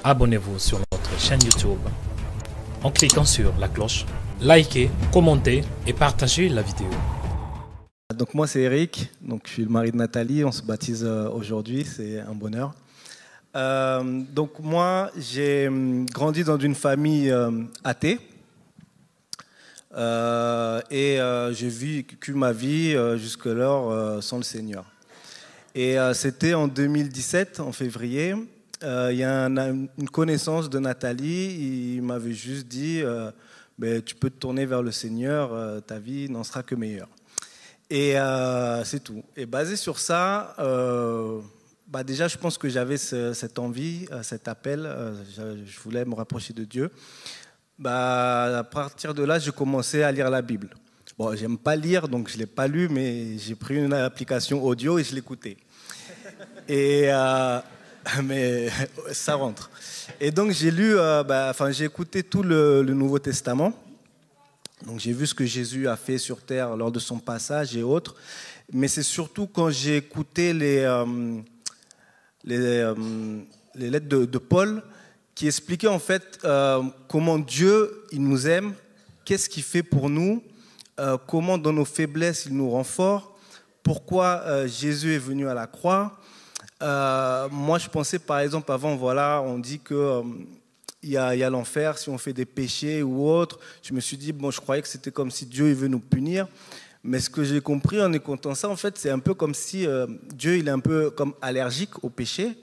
Abonnez-vous sur notre chaîne YouTube en cliquant sur la cloche, likez, commentez et partagez la vidéo. Donc moi c'est Eric, donc je suis le mari de Nathalie, on se baptise aujourd'hui, c'est un bonheur. Donc moi j'ai grandi dans une famille athée et j'ai vécu ma vie jusque-là sans le Seigneur. Et c'était en 2017, en février. Il y a une connaissance de Nathalie, il m'avait juste dit tu peux te tourner vers le Seigneur, ta vie n'en sera que meilleure. Et c'est tout. Et basé sur ça, déjà je pense que j'avais cette envie, cet appel, je voulais me rapprocher de Dieu. À partir de là, j'ai commencé à lire la Bible. Bon, j'aime pas lire, donc je ne l'ai pas lu, mais j'ai pris une application audio et je l'écoutais. Et... mais ça rentre. Et donc j'ai lu, j'ai écouté tout le Nouveau Testament. Donc j'ai vu ce que Jésus a fait sur terre lors de son passage et autres. Mais c'est surtout quand j'ai écouté les lettres de Paul qui expliquaient en fait comment Dieu il nous aime, qu'est-ce qu'il fait pour nous, comment dans nos faiblesses il nous rend forts, pourquoi Jésus est venu à la croix. Moi, je pensais, par exemple, avant, on dit que il y a l'enfer si on fait des péchés ou autre. Je me suis dit, je croyais que c'était comme si Dieu il veut nous punir. Mais ce que j'ai compris en écoutant ça, en fait, c'est un peu comme si Dieu il est un peu comme allergique au péché.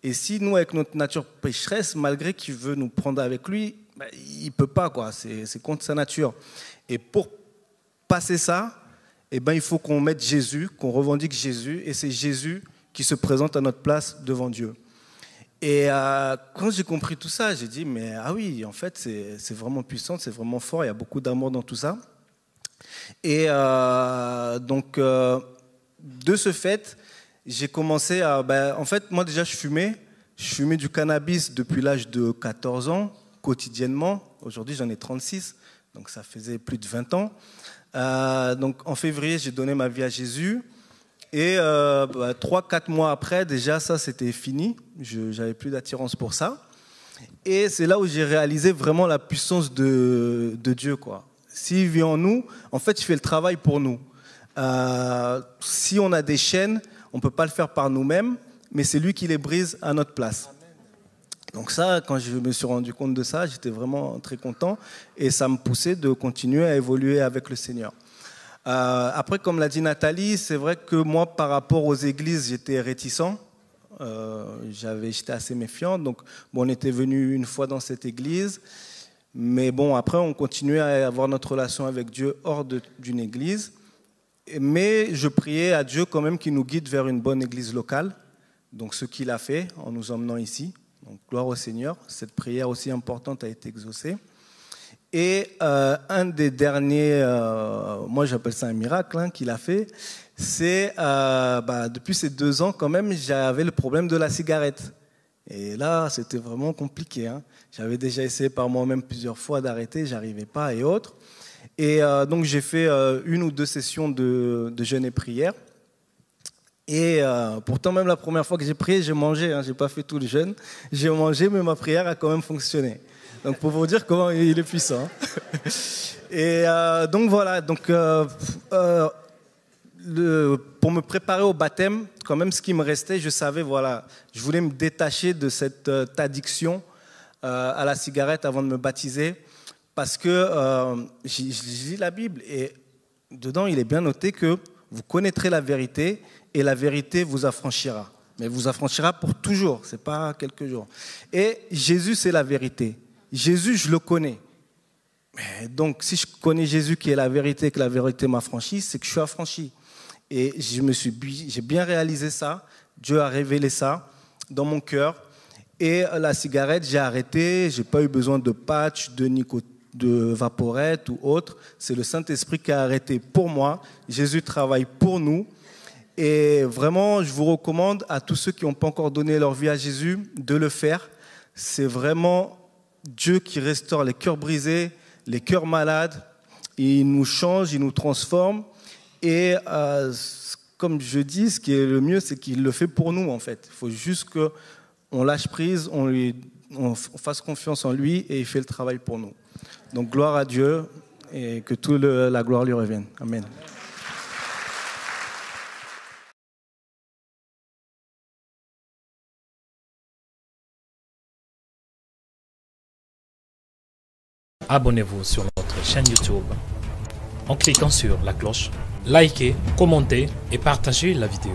Et si nous, avec notre nature pécheresse, malgré qu'il veut nous prendre avec lui, il ne peut pas, quoi. C'est contre sa nature. Et pour passer ça, il faut qu'on mette Jésus, qu'on revendique Jésus. Et c'est Jésus qui se présente à notre place devant Dieu. Et quand j'ai compris tout ça, j'ai dit, mais ah oui, en fait, c'est vraiment puissant, c'est vraiment fort, il y a beaucoup d'amour dans tout ça. Et de ce fait, j'ai commencé à... en fait, moi déjà, je fumais du cannabis depuis l'âge de 14 ans, quotidiennement. Aujourd'hui, j'en ai 36, donc ça faisait plus de 20 ans. Donc en février, j'ai donné ma vie à Jésus. Et 3-4 mois après, déjà, ça, c'était fini. Je n'avais plus d'attirance pour ça. Et c'est là où j'ai réalisé vraiment la puissance de Dieu, quoi. S'il vit en nous, en fait, il fait le travail pour nous. Si on a des chaînes, on ne peut pas le faire par nous-mêmes, mais c'est lui qui les brise à notre place. Donc ça, quand je me suis rendu compte de ça, j'étais vraiment très content. Et ça me poussait de continuer à évoluer avec le Seigneur. Après, comme l'a dit Nathalie, c'est vrai que moi, par rapport aux églises, j'étais réticent. J'étais assez méfiant. Donc, on était venu une fois dans cette église. Mais après, on continuait à avoir notre relation avec Dieu hors d'une église. Mais je priais à Dieu quand même qu'il nous guide vers une bonne église locale. Donc, ce qu'il a fait en nous emmenant ici. Donc, gloire au Seigneur. Cette prière aussi importante a été exaucée. Et un des derniers, moi j'appelle ça un miracle qu'il a fait, c'est depuis ces 2 ans quand même, j'avais le problème de la cigarette. Et là, c'était vraiment compliqué. J'avais déjà essayé par moi-même plusieurs fois d'arrêter, j'arrivais pas et autres. Et donc j'ai fait 1 ou 2 sessions de jeûne et prière. Et pourtant, même la première fois que j'ai prié, j'ai mangé. J'ai pas fait tout le jeûne. J'ai mangé, mais ma prière a quand même fonctionné. Donc, pour vous dire comment il est puissant. Et donc, voilà. Donc, pour me préparer au baptême, quand même, ce qui me restait, je savais, je voulais me détacher de cette addiction à la cigarette avant de me baptiser. Parce que j'ai lu la Bible et dedans, il est bien noté que vous connaîtrez la vérité et la vérité vous affranchira. Mais vous affranchira pour toujours, ce n'est pas quelques jours. Et Jésus, c'est la vérité. Jésus, je le connais. Donc, si je connais Jésus qui est la vérité, que la vérité m'affranchit, c'est que je suis affranchi. Et j'ai bien réalisé ça. Dieu a révélé ça dans mon cœur. Et la cigarette, j'ai arrêté. Je n'ai pas eu besoin de patch, de vaporette ou autre. C'est le Saint-Esprit qui a arrêté pour moi. Jésus travaille pour nous. Et vraiment, je vous recommande à tous ceux qui n'ont pas encore donné leur vie à Jésus de le faire. C'est vraiment Dieu qui restaure les cœurs brisés, les cœurs malades. Il nous change, il nous transforme. Et comme je dis, ce qui est le mieux, c'est qu'il le fait pour nous, en fait. Il faut juste qu'on lâche prise, on fasse confiance en lui et il fait le travail pour nous. Donc, gloire à Dieu et que toute la gloire lui revienne. Amen. Abonnez-vous sur notre chaîne YouTube en cliquant sur la cloche. Likez, commentez et partagez la vidéo.